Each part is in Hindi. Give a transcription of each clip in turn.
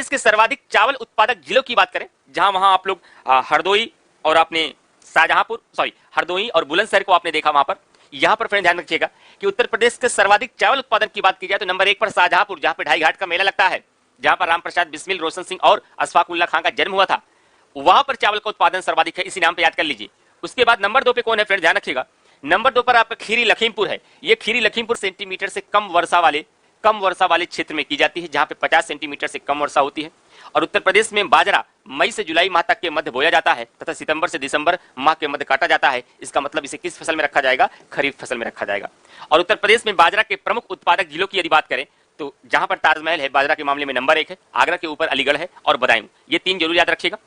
प्रदेश के सर्वाधिक चावल उत्पादक जिलों की बात करें, जहां वहां आप लोग हरदोई और आपने शाहजहांपुर हरदोई और बुलंदशहर को आपने देखा, वहां पर यहां पर फ्रेंड ध्यान रखिएगा कि उत्तर प्रदेश के सर्वाधिक चावल उत्पादन की बात की जाए तो नंबर 1 पर शाहजहांपुर, जहां पे ढाई घाट का मेला लगता है, जहां पर रामप्रसाद बिस्मिल, रोशन सिंह और अशफाक उल्लाह खां का जन्म हुआ था, वहां पर चावल का उत्पादन सर्वाधिक है, इसी नाम पे याद कर लीजिए। उसके बाद नंबर 2 पे कौन है फ्रेंड, ध्यान रखिएगा, नंबर 2 पर आपका खीरी लखीमपुर है। ये खीरी लखीमपुर सेंटीमीटर से कम वर्षा वाले क्षेत्र में की जाती है, जहां पे 50 सेंटीमीटर से कम वर्षा होती है। और उत्तर प्रदेश में बाजरा मई से जुलाई माह तक के मध्य बोया जाता है तथा सितंबर से दिसंबर माह के मध्य काटा जाता है। इसका मतलब इसे किस फसल में रखा जाएगा, खरीफ फसल में रखा जाएगा। और उत्तर प्रदेश में बाजरा के प्रमुख उत्पादक जिलों की यदि बात करें तो जहां पर ताजमहल है बाजरा के मामले में नंबर 1 है, आगरा के ऊपर अलीगढ़ है और बदायूं। ये 3 जरूर याद रखिएगा,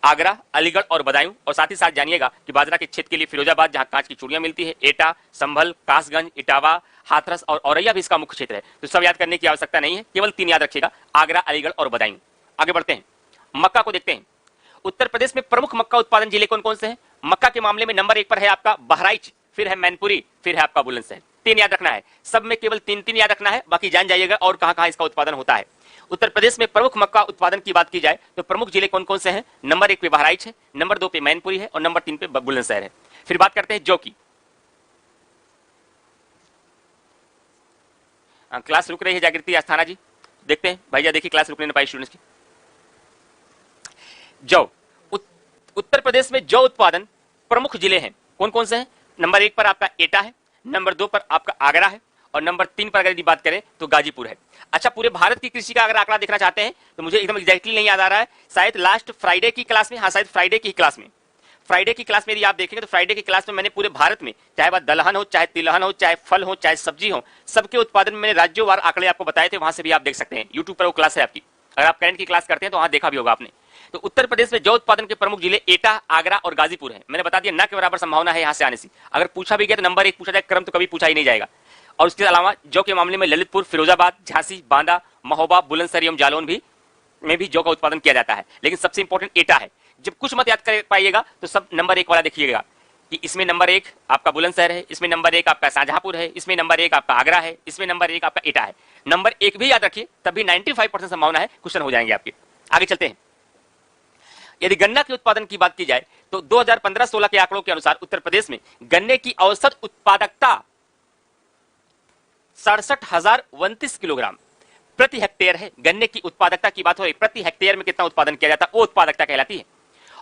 आगरा, अलीगढ़ और बदायूं। और साथ ही साथ जानिएगा कि बाजरा के क्षेत्र के लिए फिरोजाबाद, जहां कांच की चूड़ियां मिलती है, एटा, संभल, कासगंज, इटावा, हाथरस और औरैया भी इसका मुख्य क्षेत्र है। तो सब याद करने की आवश्यकता नहीं है, केवल 3 याद रखिएगा, आगरा, अलीगढ़ और बदायूं। आगे बढ़ते हैं, मक्का को देखते हैं। उत्तर प्रदेश में प्रमुख मक्का उत्पादन जिले कौन कौन से हैं? मक्का के मामले में नंबर 1 पर है आपका बहराइच, फिर है मैनपुरी, फिर है आपका बुलंदशहर। 3 याद रखना है, सब में केवल 3 याद रखना है, बाकी जान जाइएगा और कहां-कहां इसका उत्पादन होता है। उत्तर प्रदेश में प्रमुख मक्का उत्पादन की बात की जाए तो प्रमुख जिले कौन कौन से हैं? नंबर 1 पे बहराइच है, नंबर 2 पे मैनपुरी है और नंबर 3 पे बुलंदशहर है। फिर बात करते हैं जौ की। क्लास रुक रही है जागृति अस्थाना जी, देखते हैं भैया, देखिए क्लास रुकने न पाई स्टूडेंट्स की। जौ, उत्तर प्रदेश में जौ उत्पादन प्रमुख जिले हैं, कौन कौन से हैं? नंबर 1 पर आपका एटा है, नंबर 2 पर आपका आगरा है और नंबर 3 पर अगर यदि बात करें तो गाजीपुर है। अच्छा, पूरे भारत की कृषि का अगर आंकड़ा देखना चाहते हैं तो मुझे एकदम एग्जैक्टली नहीं याद आ रहा है, शायद लास्ट फ्राइडे की क्लास में, हाँ शायद फ्राइडे की क्लास में यदि आप देखेंगे तो फ्राइडे की क्लास में मैंने पूरे भारत में, चाहे वह दलहन हो, चाहे तिलहन हो, चाहे फल हो, चाहे सब्जी हो, सबके उत्पादन में मैंने राज्यों वार आंकड़े आपको बताए थे। वहां से भी आप देख सकते हैं, यूट्यूब पर वो क्लास है आपकी, अगर आप करंट की क्लास करते हैं तो वहां देखा भी होगा आपने। तो उत्तर प्रदेश में जौ उत्पादन के प्रमुख जिले एटा, आगरा और गाजीपुर है। मैंने बता दिया ना के बराबर संभावना है यहां से आने से। अगर पूछा भी गया तो नंबर 1 पूछा जाए, क्रम तो कभी पूछा ही नहीं जाएगा। और उसके अलावा जौ के मामले में ललितपुर, फिरोजाबाद, झांसी, बांदा, महोबा, बुलंदशहर एवं जालौन में भी जौ का उत्पादन किया जाता है, लेकिन सबसे इंपॉर्टेंट एटा है। जब कुछ मत याद कर पाइएगा तो सब नंबर 1 वाला देखिएगा कि इसमें नंबर 1 आपका बुलंदशहर है, इसमें नंबर 1 आपका शाहजहांपुर है, इसमें नंबर 1 आपका आगरा है, इसमें नंबर 1 आपका एटा है। नंबर 1 भी याद रखिए, तभी 95% संभावना है क्वेश्चन हो जाएंगे आपके। आगे चलते हैं, यदि गन्ना के उत्पादन की बात की जाए तो 2015-16 के आंकड़ों के अनुसार उत्तर प्रदेश में गन्ने की औसत उत्पादकता 67,029 किलोग्राम प्रति हेक्टेयर है। गन्ने की उत्पादकता की बात हो रही, प्रति हेक्टेयर में कितना उत्पादन किया जाता है, वो उत्पादकता कहलाती है।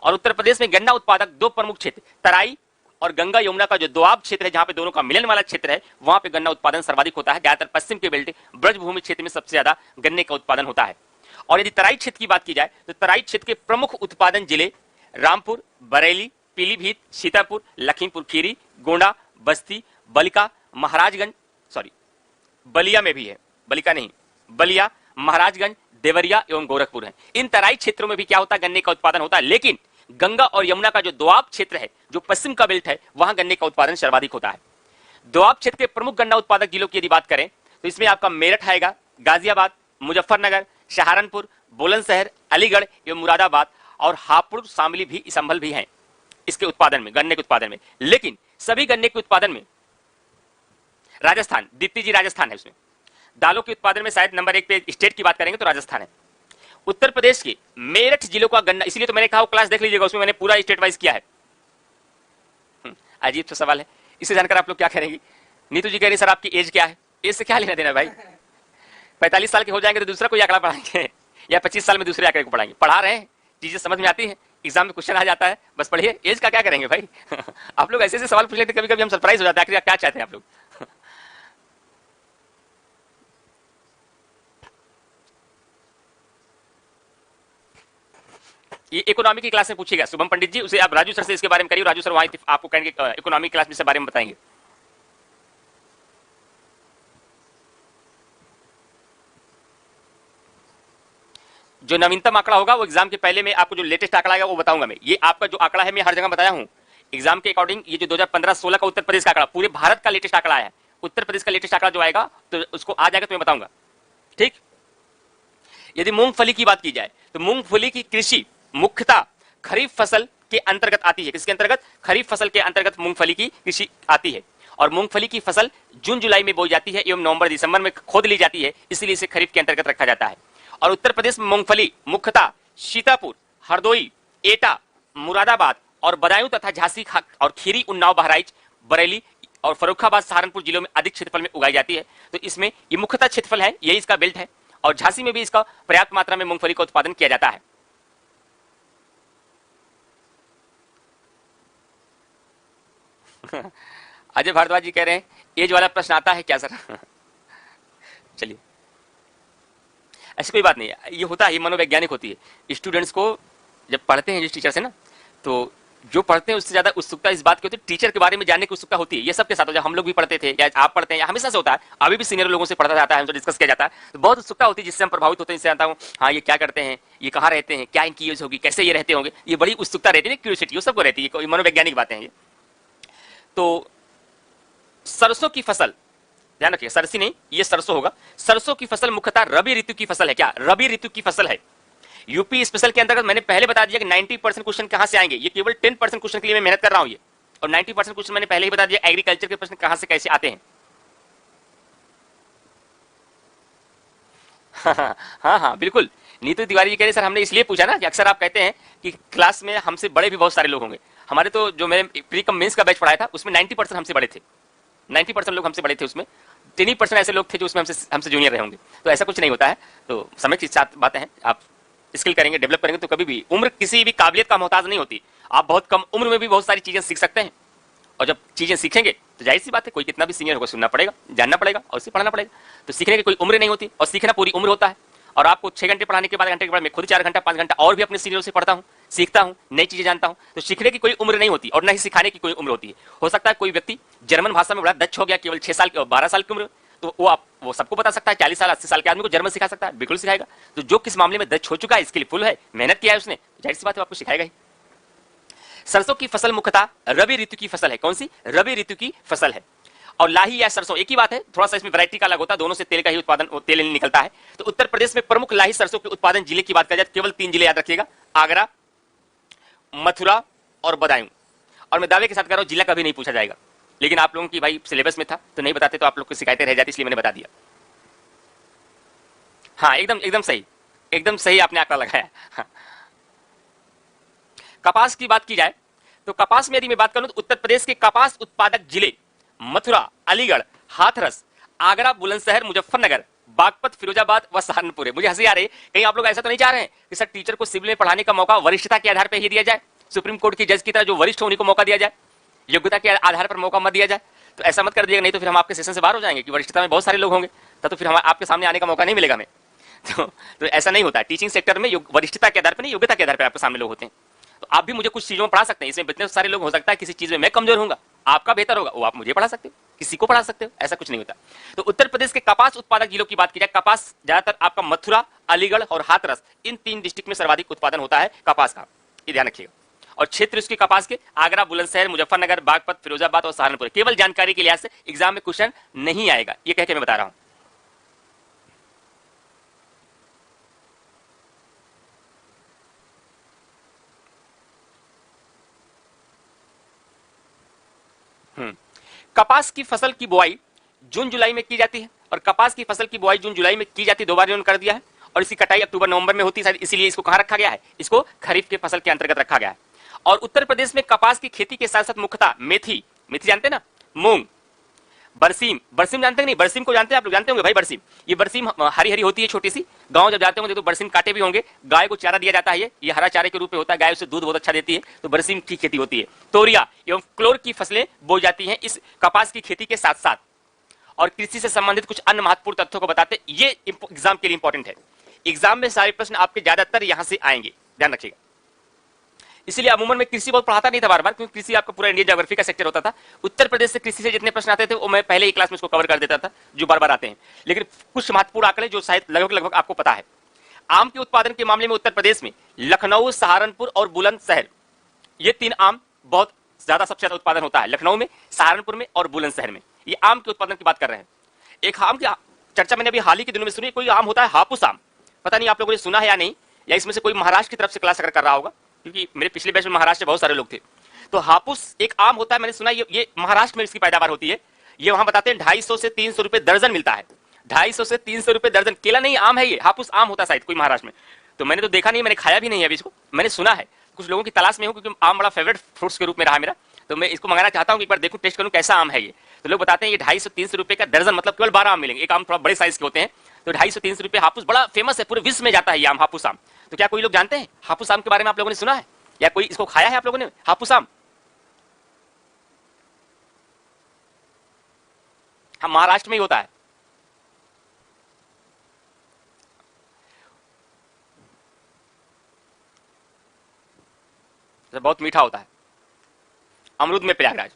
और उत्तर प्रदेश में गन्ना उत्पादक 2 प्रमुख क्षेत्र, तराई और गंगा यमुना का जो दोआब क्षेत्र है, जहां पे दोनों का मिलन वाला क्षेत्र है, वहां पे गन्ना उत्पादन सर्वाधिक होता है। ज्यादातर पश्चिम के बेल्ट ब्रजभूमि क्षेत्र में सबसे ज्यादा गन्ने का उत्पादन होता है। और यदि तराई क्षेत्र की बात की जाए तो तराई क्षेत्र के प्रमुख उत्पादन जिले रामपुर, बरेली, पीलीभीत, सीतापुर, लखीमपुर खीरी, गोंडा, बस्ती, बलिका, महाराजगंज, बलिया में भी है, बलिका नहीं, बलिया, महाराजगंज, देवरिया एवं गोरखपुर है। इन तराई क्षेत्रों में भी क्या होता है, गन्ने का उत्पादन होता है। लेकिन गंगा और यमुना का जो दोआब क्षेत्र है, जो पश्चिम का बेल्ट है, वहां गन्ने का उत्पादन सर्वाधिक होता है। दोआब क्षेत्र के प्रमुख गन्ना उत्पादक जिलों की यदि बात करें तो इसमें आपका मेरठ आएगा, गाजियाबाद, मुजफ्फरनगर, सहारनपुर, बुलंदशहर, अलीगढ़ एवं मुरादाबाद और हापुड़, शामली भी, संभल भी हैं इसके उत्पादन में, गन्ने के उत्पादन में। लेकिन सभी गन्ने के उत्पादन में राजस्थान, दीप्ति जी राजस्थान है उसमें। दालों के उत्पादन में शायद नंबर 1 पे स्टेट की बात करेंगे तो राजस्थान है। उत्तर प्रदेश के मेरठ जिलों का गन्ना, इसलिए तो मैंने कहा वो क्लास देख लीजिएगा, उसमें मैंने पूरा स्टेट वाइज किया है। अजीब सा सवाल है, इसे जानकर आप लोग क्या करेंगे? नीतू जी कह रही सर आपकी एज क्या है? एज से क्या लेना देना भाई? 45 साल के हो जाएंगे तो दूसरा कोई आंकड़ा पढ़ाएंगे या 25 साल में दूसरे आंकड़े को पढ़ाएंगे? पढ़ा रहे हैं, चीजें समझ में आती है, एग्जाम में क्वेश्चन आ जाता है, बस पढ़िए। एज का क्या करेंगे भाई? आप लोग ऐसे ऐसे सवाल पूछ लेते, कभी कभी हम सरप्राइज हो जाते हैं, आखिर क्या चाहते हैं आप लोग? ये इकोनॉमी की क्लास में पूछेगा शुभम पंडित जी, उसे आप राजू सर से इसके बारे में करिए, राजू सर वहां आपको कहेंगे इकोनॉमी क्लास में इसके बारे में बताएंगे। जो नवीनतम आंकड़ा होगा वो एग्जाम के पहले में आपको जो लेटेस्ट आंकड़ा आएगा वो बताऊंगा मैं। ये आपका जो आंकड़ा है मैं हर जगह बताया हूं एग्जाम के अकॉर्डिंग। ये जो 2015-16 का उत्तर प्रदेश का आंकड़ा, पूरे भारत का लेटेस्ट आंकड़ा है, उत्तर प्रदेश का लेटेस्ट आंकड़ा जो आएगा तो उसको आ जाएगा तो मैं बताऊंगा, ठीक। यदि मूंगफली की बात की जाए तो मूंगफली की कृषि मुख्यतः खरीफ फसल के अंतर्गत आती है। किसके अंतर्गत? खरीफ फसल के अंतर्गत मूंगफली की कृषि आती है। और मूंगफली की फसल जून जुलाई में बोई जाती है एवं नवंबर दिसंबर में खोद ली जाती है, इसलिए इसे खरीफ के अंतर्गत रखा जाता है। और उत्तर प्रदेश में मूंगफली मुख्यतः सीतापुर, हरदोई, एटा, मुरादाबाद और बदायूं तथा झांसी और खीरी, उन्नाव, बहराइच, बरेली और फर्रुखाबाद, सहारनपुर जिलों में अधिक क्षेत्रफल में उगाई जाती है। तो इसमें ये मुख्यतः क्षेत्रफल है, यही इसका बेल्ट है। और झांसी में भी इसका पर्याप्त मात्रा में मूंगफली का उत्पादन किया जाता है। अजय भारद्वाज जी कह रहे हैं एज वाला प्रश्न आता है क्या सर? चलिए, ऐसी कोई बात नहीं है, ये होता है, ये मनोवैज्ञानिक होती है। स्टूडेंट्स को जब पढ़ते हैं जिस टीचर से ना, तो जो पढ़ते हैं उससे ज्यादा उत्सुकता इस बात की होती है, टीचर के बारे में जानने की उत्सुकता होती है। ये सबके साथ हो, हम लोग भी पढ़ते थे या आप पढ़ते हैं, या हमेशा से होता है, अभी भी सीनियर लोगों से पढ़ा जाता है, हमसे डिस्कस किया जाता है, तो बहुत उत्सुकता होती है जिससे हम प्रभावित होते हैं। जिससे आता हूँ हाँ ये क्या करते हैं, ये कहाँ रहते हैं, क्या इनकी यूज होगी, कैसे ये रहते होंगे, ये बड़ी उत्सुकता रहती है, क्यूरियोसिटी वो सबको रहती है, कोई मनोवैज्ञानिक बातें हैं ये। तो सरसों की फसल, ध्यान रखिए, सरसी नहीं, ये सरसों होगा। सरसों की फसल मुख्यतः रबी ऋतु की फसल है। क्या रबी ऋतु की फसल है? यूपी स्पेशल के अंतर्गत मैंने पहले बता दिया कि 90% क्वेश्चन कहां से आएंगे, ये केवल 10% क्वेश्चन के लिए मैं मेहनत कर रहा हूं ये, और 90% क्वेश्चन मैंने पहले ही बता दिया एग्रीकल्चर के प्रश्न कहां से कैसे आते हैं। हाँ बिल्कुल। नीतू तिवारी जी कह रहे सर हमने इसलिए पूछा ना कि अक्सर आप कहते हैं कि क्लास में हमसे बड़े भी बहुत सारे लोग होंगे। हमारे तो जो मैंने प्री कम मेंस का बैच पढ़ाया था उसमें 90% हमसे बड़े थे, 90% लोग हमसे बड़े थे, उसमें 10% ऐसे लोग थे जो उसमें हमसे जूनियर रहे होंगे। तो ऐसा कुछ नहीं होता है, तो समय के साथ बातें हैं। आप स्किल करेंगे, डेवलप करेंगे तो कभी भी उम्र किसी भी काबिलियत का मोहताज नहीं होती। आप बहुत कम उम्र में भी बहुत सारी चीजें सीख सकते हैं, और जब चीजें सीखेंगे तो जाहिर सी बात है कोई कितना भी सीनियर होगा सुनना पड़ेगा, जानना पड़ेगा और उसे पढ़ना पड़ेगा। तो सीखने की कोई उम्र नहीं होती, और सीखना पूरी उम्र होता है। और आपको 6 घंटे पढ़ाने के बाद, घंटे के बाद मैं खुद 4 घंटा 5 घंटा और भी अपने सीनियर से पढ़ता हूँ, सीखता हूँ, नई चीजें जानता हूँ। तो सीखने की कोई उम्र नहीं होती और न ही सिखाने की कोई उम्र होती है। हो सकता है कोई व्यक्ति जर्मन भाषा में बड़ा दक्ष हो गया केवल 6 साल 12 साल की उम्र, तो वो सबको बता सकता है। 40 साल 80 साल के आदमी को जर्मन सिखा सकता है, बिल्कुल सिखाएगा। तो जो किस मामले में दक्ष हो चुका है, स्किलफुल है, मेहनत किया है उसने, जाहिर सी बात है आपको सिखाएगा ही। सरसों की फसल मुख्यतः रबी ऋतु की फसल है। कौन सी? रबी ऋतु की फसल है। और लाही या सरसों एक ही बात है, थोड़ा सा इसमें वैरायटी का अलग होता है, दोनों से तेल का ही उत्पादन, तेल निकलता है। तो उत्तर प्रदेश में प्रमुख लाही सरसों के उत्पादन जिले की बात करें जाए, केवल 3 जिले याद रखिएगा, आगरा, मथुरा और बदायूं। और मैं दावे के साथ कह रहा हूं जिला कभी नहीं पूछा जाएगा, लेकिन आप लोगों की भाई सिलेबस में था तो नहीं बताते तो आप लोग को शिकायतें रह जाती, इसलिए मैंने बता दिया। हाँ एकदम सही, एकदम सही आपने आंकड़ा लगाया। हाँ। कपास की बात की जाए तो कपास में यदि मैं बात करूं तो उत्तर प्रदेश के कपास उत्पादक जिले मथुरा, अलीगढ़, हाथरस, आगरा, बुलंदशहर, मुजफ्फरनगर, बागपत, फिरोजाबाद व सहारनपुर है। मुझे हंसी आ रही है, कहीं आप लोग ऐसा तो नहीं चाह रहे हैं कि सर टीचर को सिविल में पढ़ाने का मौका वरिष्ठता के आधार पर ही दिया जाए, सुप्रीम कोर्ट की जज की तरह जो वरिष्ठ हो उन्हीं को मौका दिया जाए, योग्यता के आधार पर मौका मत दिया जाए? तो ऐसा मत कर दिएगा, नहीं तो फिर हम आपके सेशन से बाहर हो जाएंगे कि वरिष्ठता में बहुत सारे लोग होंगे, तब तो फिर हम आपके सामने आने का मौका नहीं मिलेगा हमें। तो ऐसा नहीं होता, टीचिंग सेक्टर में वरिष्ठता के आधार पर नहीं, योग्यता के आधार पर आपके सामने लोग होते हैं। तो आप भी मुझे कुछ चीजों में पढ़ा सकते हैं, इसमें इतने सारे लोग हो सकता है किसी चीज में मैं कमजोर होऊंगा, आपका बेहतर होगा, वो आप मुझे पढ़ा सकते हो, किसी को पढ़ा सकते हो, ऐसा कुछ नहीं होता। तो उत्तर प्रदेश के कपास उत्पादक जिलों की बात की जाए, कपास ज्यादातर आपका मथुरा, अलीगढ़ और हाथरस, इन 3 डिस्ट्रिक्ट में सर्वाधिक उत्पादन होता है कपास का, ये ध्यान रखिएगा। और क्षेत्र उसके कपास के आगरा, बुलंदशहर, मुजफ्फरनगर, बागपत, फिरोजाबाद और सहारनपुर। केवल जानकारी के लिहाज से एग्जाम में क्वेश्चन नहीं आएगा, ये कह के मैं बता रहा हूं। कपास की फसल की बुआई जून जुलाई में की जाती है, और कपास की फसल की बुआई जून जुलाई में की जाती है, 2 बार इन्होंने कर दिया है। और इसकी कटाई अक्टूबर नवंबर में होती है, इसीलिए इसको कहां रखा गया है, इसको खरीफ के फसल के अंतर्गत रखा गया है। और उत्तर प्रदेश में कपास की खेती के साथ साथ मुख्यतः मेथी, मेथी जानते हैं ना, मूंग, बरसीम, बरसीम जानते हैं नहीं? बरसीम को जानते हैं आप लोग? जानते होंगे भाई बरसीम। ये बरसीम हरी हरी होती है, छोटी सी, गांव जब जाते होंगे तो बरसीम काटे भी होंगे, गाय को चारा दिया जाता है, ये हरा चारे के रूप में होता है, गाय उसे दूध बहुत अच्छा देती है, तो बरसीम की खेती होती है। तोरिया एवं क्लोर की फसलें बोई जाती हैं इस कपास की खेती के साथ साथ। और कृषि से संबंधित कुछ अन्य महत्वपूर्ण तथ्यों को बताते, ये एग्जाम के लिए इंपॉर्टेंट है। एग्जाम में सारे प्रश्न आपके ज्यादातर यहां से आएंगे, ध्यान रखिएगा। इसलिए अमूमन मैं कृषि बहुत पढ़ाता नहीं था बार बार, क्योंकि कृषि आपका पूरा इंडिया ज्योग्राफी का सेक्टर होता था। उत्तर प्रदेश से कृषि से जितने प्रश्न आते थे वो मैं पहले ही क्लास में इसको कवर कर देता था, जो बार बार आते हैं। लेकिन कुछ महत्वपूर्ण आंकड़े जो शायद लगभग आपको पता है। आम के उत्पादन के मामले में उत्तर प्रदेश में लखनऊ, सहारनपुर और बुलंदशहर, ये 3 आम बहुत ज्यादा, सबसे ज्यादा उत्पादन होता है लखनऊ में, सहारनपुर में और बुलंदशहर में। ये आम के उत्पादन की बात कर रहे हैं। एक आम की चर्चा मैंने अभी हाल ही के दिनों में सुनी, कोई आम होता है हापुस आम, पता नहीं आप लोगों ने सुना है या नहीं, या इसमें से कोई महाराष्ट्र की तरफ से क्लास अगर कर रहा होगा, क्योंकि मेरे पिछले बैच में महाराष्ट्र बहुत सारे लोग थे। तो हापुस एक आम होता है, मैंने सुना ये महाराष्ट्र में इसकी पैदावार होती है। ये वहां बताते हैं 250 से 300 रुपए दर्जन मिलता है, 250 से 300 रुपए दर्जन। केला नहीं, आम है ये, हापुस आम होता है शायद कोई महाराष्ट्र में। तो मैंने तो देखा नहीं, मैंने खाया भी नहीं है अभी इसको, मैंने सुना है। कुछ लोगों की तलाश में हूँ क्योंकि आम बड़ा फेवरेट फ्रूट्स के रूप में रहा मेरा, तो मैं इसको मंगाना चाहता हूँ, एक बार देखूं, टेस्ट करूं कैसा आम है ये। तो लोग बताते हैं ये 250-300 रुपए का दर्जन, मतलब केवल 12 आम मिलेंगे। एक आम थोड़ा बड़े साइज के होते हैं, तो 250-300 रुपए। हापुस बड़ा फेमस है, पूरे विश्व में जाता है ये आम, हापुस आम। तो क्या कोई लोग जानते हैं हापुस आम के बारे में? आप लोगों ने सुना है या कोई इसको खाया है आप लोगों ने, हापुस आम? हाँ, महाराष्ट्र में ही होता है। बहुत मीठा होता है, अमरूद में प्रयागराज।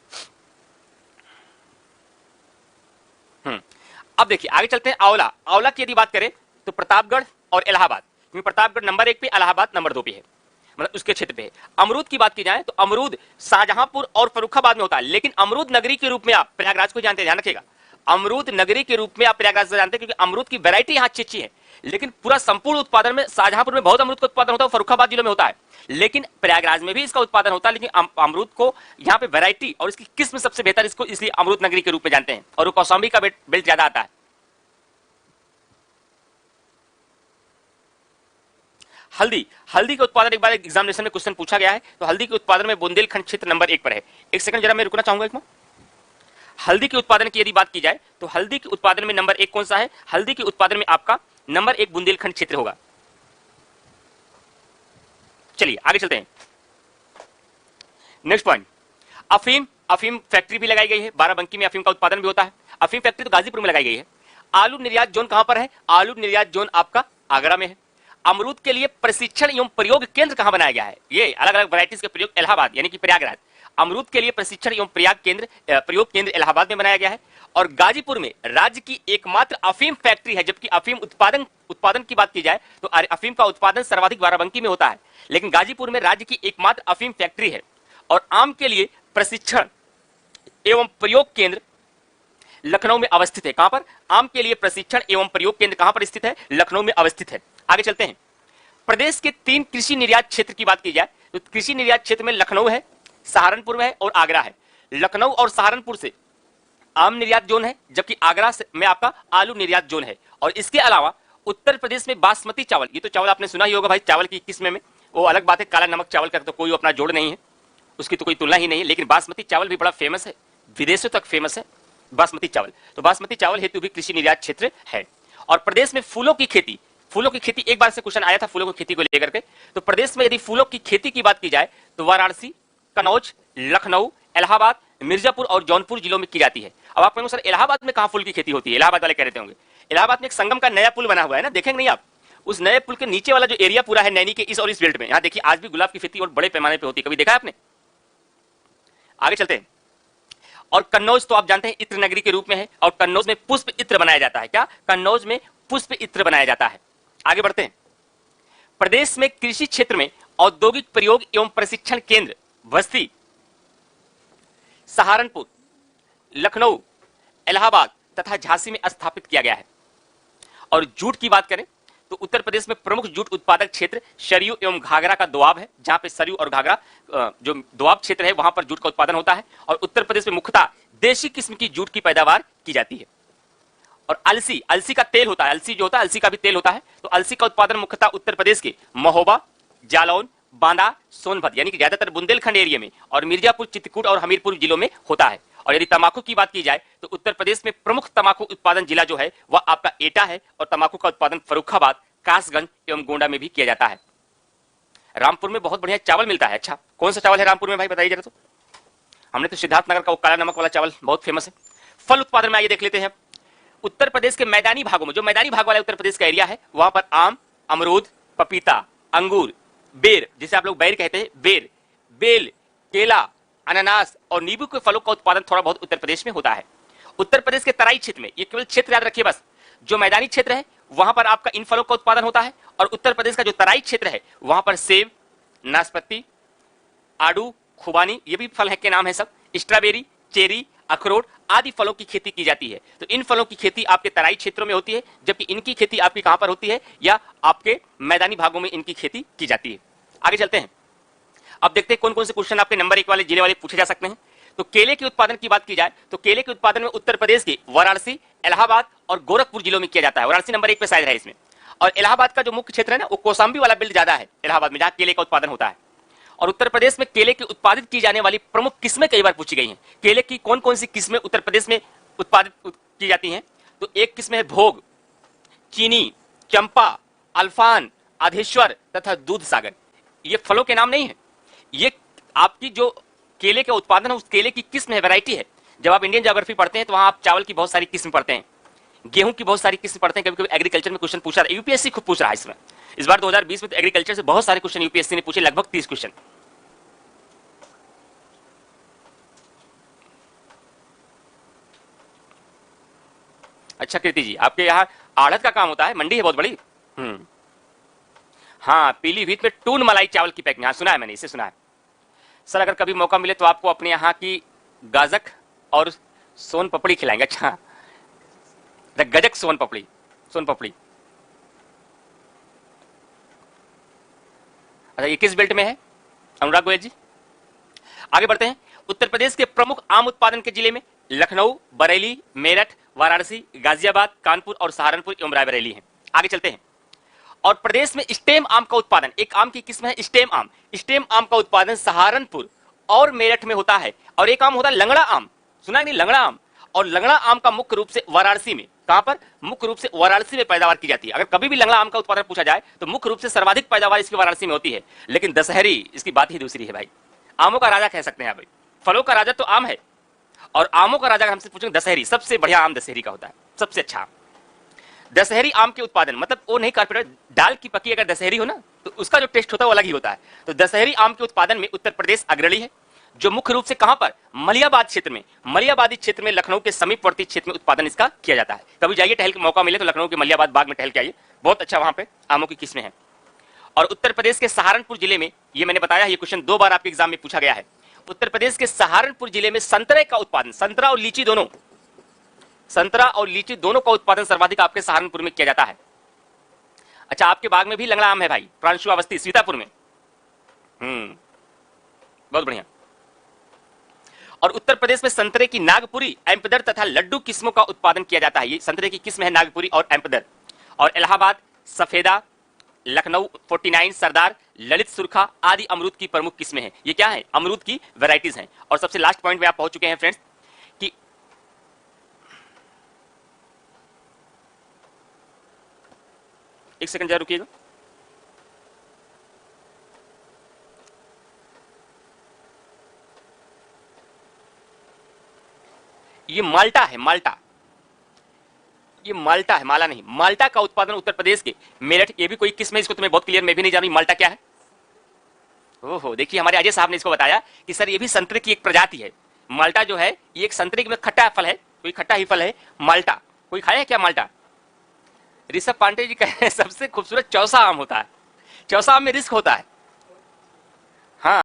अब देखिए आगे चलते हैं। आंवला, आंवला की यदि बात करें तो प्रतापगढ़ और इलाहाबाद, क्योंकि प्रतापगढ़ नंबर 1 पे, इलाहाबाद नंबर 2 पे है, मतलब उसके क्षेत्र पे है। अमरूद की बात की जाए तो अमरूद शाहजहांपुर और फर्रुखाबाद में होता है, लेकिन अमरूद नगरी के रूप में आप प्रयागराज को जानते हैं, ध्यान रखिएगा। अमरूद नगरी के रूप में आप प्रयागराज को जानते हैं, क्योंकि अमरूद की वैरायटी यहाँ अच्छी है, लेकिन पूरा संपूर्ण उत्पादन में शाहजहांपुर में बहुत अमरूद का उत्पादन होता है, फर्रुखाबाद जिले में होता है, लेकिन प्रयागराज में भी इसका उत्पादन होता है। लेकिन अमरूद को यहाँ पे वैरायटी और इसकी किस्म सबसे बेहतर, इसको इसलिए अमरूद नगरी के रूप में जानते हैं, और वो कौशाम्बी का बेल्ट ज्यादा आता है। हल्दी, हल्दी के उत्पादन एक बार एग्जामिनेशन में क्वेश्चन पूछा गया है, तो हल्दी के उत्पादन में बुंदेलखंड क्षेत्र नंबर 1 पर है। एक सेकंड जरा मैं रुकना चाहूंगा एक मिनट। हल्दी के उत्पादन की यदि बात की जाए तो हल्दी के उत्पादन में नंबर 1 कौन सा है? हल्दी के उत्पादन में आपका नंबर 1 बुंदेलखंड क्षेत्र होगा। चलिए आगे चलते हैं। नेक्स्ट पॉइंट, अफीम, अफीम फैक्ट्री भी लगाई गई है, बाराबंकी में अफीम का उत्पादन भी होता है। अफीम फैक्ट्री तो गाजीपुर में लगाई गई है। आलू निर्यात जोन कहां पर है? आलू निर्यात जोन आपका आगरा में है। अमरूद के लिए प्रशिक्षण एवं प्रयोग केंद्र कहां बनाया गया है? ये अलग अलग वैरायटीज के प्रयोग इलाहाबाद यानी कि प्रयागराज। अमरूद के लिए प्रशिक्षण एवं प्रयोग केंद्र इलाहाबाद में बनाया गया है। और गाजीपुर में राज्य की एकमात्र अफीम फैक्ट्री है, जबकि अफीम उत्पादन की बात की जाए तो अफीम का उत्पादन सर्वाधिक बाराबंकी में होता है, लेकिन गाजीपुर में राज्य की एकमात्र अफीम फैक्ट्री है। और आम के लिए प्रशिक्षण एवं प्रयोग केंद्र लखनऊ में अवस्थित है। कहां पर? आम के लिए प्रशिक्षण एवं प्रयोग केंद्र कहां पर स्थित है? लखनऊ में अवस्थित है। आगे चलते हैं। प्रदेश के 3 कृषि निर्यात क्षेत्र की बात की जाए तो कृषि निर्यात क्षेत्र में लखनऊ है, सहारनपुर में है और आगरा है। लखनऊ और सहारनपुर से आम निर्यात जोन है, जबकि आगरा में आपका आलू निर्यात जोन है। और इसके अलावा उत्तर प्रदेश में बासमती चावल, ये तो चावल आपने सुना ही होगा भाई, चावल की किस्म में वो अलग बात है, काला नमक चावल का तो कोई अपना जोड़ नहीं है, उसकी तो कोई तुलना ही नहीं है, लेकिन बासमती चावल भी बड़ा फेमस है, विदेशों तक फेमस है बासमती चावल। तो बासमती चावल हेतु भी कृषि निर्यात क्षेत्र है। और प्रदेश में फूलों की खेती, फूलों की खेती एक बार से क्वेश्चन आया था फूलों की खेती को लेकर के, तो प्रदेश में यदि फूलों की खेती की बात की जाए तो वाराणसी, कन्नौज, लखनऊ, इलाहाबाद, मिर्जापुर और जौनपुर जिलों में की जाती है। अब आप कहेंगे सर इलाहाबाद में कहां फूल की खेती होती है? इलाहाबाद वाले कह रहे होंगे इलाहाबाद में एक संगम का नया पुल बना हुआ है ना, देखेंगे नहीं आप? उस नए पुल के नीचे वाला जो एरिया पूरा है नैनी के इस और इस बेल्ट में, यहां देखिए आज भी गुलाब की खेती और बड़े पैमाने पर होती है, कभी देखा है आपने? आगे चलते हैं। और कन्नौज तो आप जानते हैं इत्र नगरी के रूप में है, और कन्नौज में पुष्प इत्र बनाया जाता है। क्या? कन्नौज में पुष्प इत्र बनाया जाता है। आगे बढ़ते हैं। प्रदेश में कृषि क्षेत्र में औद्योगिक प्रयोग एवं प्रशिक्षण केंद्र बस्ती, सहारनपुर, लखनऊ, इलाहाबाद तथा झांसी में स्थापित किया गया है। और जूट की बात करें तो उत्तर प्रदेश में प्रमुख जूट उत्पादक क्षेत्र सरयू एवं घाघरा का दोआब है, जहां पे सरयू और घाघरा जो दोआब क्षेत्र है वहां पर जूट का उत्पादन होता है। और उत्तर प्रदेश में मुख्यतः देशी किस्म की जूट की पैदावार की जाती है। और अलसी, अलसी का तेल होता है, अलसी जो होता है अलसी का भी तेल होता है, तो अलसी का उत्पादन मुख्यतः उत्तर प्रदेश के महोबा, जालौन, बांदा, सोनभद्र यानी कि ज्यादातर बुंदेलखंड एरिया में और मिर्जापुर, चित्रकूट और हमीरपुर जिलों में होता है। और यदि तंबाकू की बात की जाए तो उत्तर प्रदेश में प्रमुख तंबाकू उत्पादन जिला जो है वह आपका एटा है, और तंबाकू का उत्पादन फर्रुखाबाद, कासगंज एवं गोंडा में भी किया जाता है। रामपुर में बहुत बढ़िया चावल मिलता है। अच्छा, कौन सा चावल है रामपुर में भाई बताइए जरा तो? हमने तो सिद्धार्थनगर का वो काला नमक वाला चावल बहुत फेमस है। फल उत्पादन में आइए देख लेते हैं। उत्तर प्रदेश के मैदानी भागों में, जो मैदानी भाग वाला उत्तर प्रदेश का एरिया है, वहां पर आम, अमरूद, पपीता, अंगूर, बेर जिसे आप लोग बैर कहते हैं, बेर, बेल, केला, अनानास और नींबू के फलों का उत्पादन थोड़ा बहुत उत्तर प्रदेश में होता है। उत्तर प्रदेश के तराई क्षेत्र में, ये केवल क्षेत्र याद रखिए बस, जो मैदानी क्षेत्र है वहां पर आपका इन फलों का उत्पादन होता है। और उत्तर प्रदेश का जो तराई क्षेत्र है वहां पर सेब, नाशपाती, आड़ू, खुबानी, ये भी फल है के नाम है सब, स्ट्रॉबेरी, चेरी, अखरोट आदि फलों की खेती की जाती है। तो इन फलों की खेती आपके तराई क्षेत्रों में होती है, जबकि इनकी खेती आपकी कहां पर होती है? या आपके मैदानी भागों में इनकी खेती की जाती है। आगे चलते हैं। अब देखते हैं कौन कौन से क्वेश्चन आपके नंबर 1 वाले जिले वाले पूछे जा सकते हैं। तो केले के उत्पादन की बात की जाए तो केले के उत्पादन में उत्तर प्रदेश के वाराणसी, इलाहाबाद और गोरखपुर जिलों में किया जाता है। वाराणसी नंबर 1 पे शायद है इसमें। और इलाहाबाद का जो मुख्य क्षेत्र है ना, वो कौशाम्बी वाला बेल्ट ज्यादा है इलाहाबाद में, जहां केले का उत्पादन होता है। और उत्तर प्रदेश में केले की उत्पादित की जाने वाली प्रमुख किस्में कई बार पूछी गई हैं। केले की कौन कौन सी किस्में उत्तर प्रदेश में उत्पादित की जाती हैं? तो एक किस्म है भोग, चीनी, चंपा, अल्फान, आधेश्वर तथा दूध सागर। ये फलों के नाम नहीं है, ये आपकी जो केले का उत्पादन है उस केले की किस्म है, वैरायटी है। जब आप इंडियन ज्योग्राफी पढ़ते हैं तो वहां आप चावल की बहुत सारी किस्म पढ़ते हैं, गेहूं की बहुत सारी किस्म पढ़ते हैं। कभी कभी एग्रीकल्चर में क्वेश्चन पूछा, यूपीएससी खूब पूछ रहा है इसमें। इस बार 2020 में तो एग्रीकल्चर से बहुत सारे क्वेश्चन यूपीएससी ने पूछे, लगभग 30 क्वेश्चन। अच्छा कीर्ति जी, आपके यहाँ आड़त का काम होता है, मंडी है बहुत बड़ी। हाँ, पीलीभीत में टून मलाई चावल की पैकिंग, हाँ सुना है मैंने, इसे सुना है। सर अगर कभी मौका मिले तो आपको अपने यहाँ की गाजक और सोन पपड़ी खिलाएंगे। अच्छा, गजक सोन पपड़ी, सोन पपड़ी। अच्छा, ये किस बेल्ट में है अनुराग गोयल जी? आगे बढ़ते हैं। उत्तर प्रदेश के प्रमुख आम उत्पादन के जिले में लखनऊ, बरेली, मेरठ, वाराणसी, गाजियाबाद, कानपुर और सहारनपुर एवं रायबरेली हैं। आगे चलते हैं। और प्रदेश में स्टेम आम का उत्पादन, एक आम की किस्म है स्टेम आम। स्टेम आम का उत्पादन सहारनपुर और मेरठ में होता है। और एक आम होता है लंगड़ा आम, सुना है नहीं, लंगड़ा आम। और लंगड़ा आम का मुख्य रूप से वाराणसी में, कहां पर? मुख्य रूप से वाराणसी में पैदावार की जाती है। अगर कभी भी लंगड़ा आम का उत्पादन पूछा जाए तो मुख्य रूप से सर्वाधिक पैदावार इसकी वाराणसी में होती है। लेकिन दशहरी, इसकी बात ही दूसरी है भाई। आमों का राजा कह सकते हैं भाई, फलों का राजा तो आम है, और आमों का राजा हमसे पूछेंगे दशहरी, सबसे बढ़िया आम दशहरी का होता है, सबसे अच्छा आम। दशहरी आम के उत्पादन मतलब वो नहीं कारपेट, दाल की पकी अगर दशहरी हो ना तो उसका जो टेस्ट होता है वो अलग ही होता है। तो दशहरी आम के उत्पादन में उत्तर प्रदेश अग्रणी है, जो मुख्य रूप से कहां पर? मलियाबाद क्षेत्र में, मलियाबादी क्षेत्र में, लखनऊ के समीपवर्ती क्षेत्र में उत्पादन इसका किया जाता है। कभी जाइए, टहल के मौका मिले तो लखनऊ के मलियाबाद बाग में टहल के आइए, बहुत अच्छा वहां पे आमों की किस्में हैं। और उत्तर प्रदेश के सहारनपुर जिले में, ये मैंने बताया, ये क्वेश्चन 2 बार आपके एग्जाम में पूछा गया है। उत्तर प्रदेश के सहारनपुर जिले में संतरे का उत्पादन, संतरा और लीची दोनों, संतरा और लीची दोनों का उत्पादन सर्वाधिक आपके सहारनपुर में किया जाता है। अच्छा, आपके बाग में भी लंगड़ा आम है भाई, प्रांशु अवस्थी, सीतापुर में। बहुत बढ़िया। और उत्तर प्रदेश में संतरे की नागपुरी, एम्पदर तथा लड्डू किस्मों का उत्पादन किया जाता है। ये संतरे की किस्म है नागपुरी और एम्पदर। और इलाहाबाद, सफेदा, लखनऊ 49, सरदार, ललित सुरखा आदि अमरूद की प्रमुख किस्में हैं। ये क्या है? अमरूद की वैरायटीज हैं। और सबसे लास्ट पॉइंट में आप पहुंच चुके हैं फ्रेंड्स कि एक सेकंड जरा रुकिएगा। ये माल्टा है, माल्टा, ये माल्टा है, माला नहीं। माल्टा का उत्पादन उत्तर प्रदेश के मेरठ, ये भी कोई किस्म है, इसको तुम्हें बहुत क्लियर, मैं भी नहीं जानी माल्टा क्या है। ओहो, देखिए हमारे अजय साहब ने इसको बताया कि सर ये भी संतरे की एक प्रजाति है। माल्टा जो है ये एक संतरे में खट्टा फल है, कोई खट्टा ही फल है माल्टा। कोई खाया है क्या माल्टा? ऋषभ पांडे जी कहे सबसे खूबसूरत चौसा आम होता है। चौसा आम में रिस्क होता है,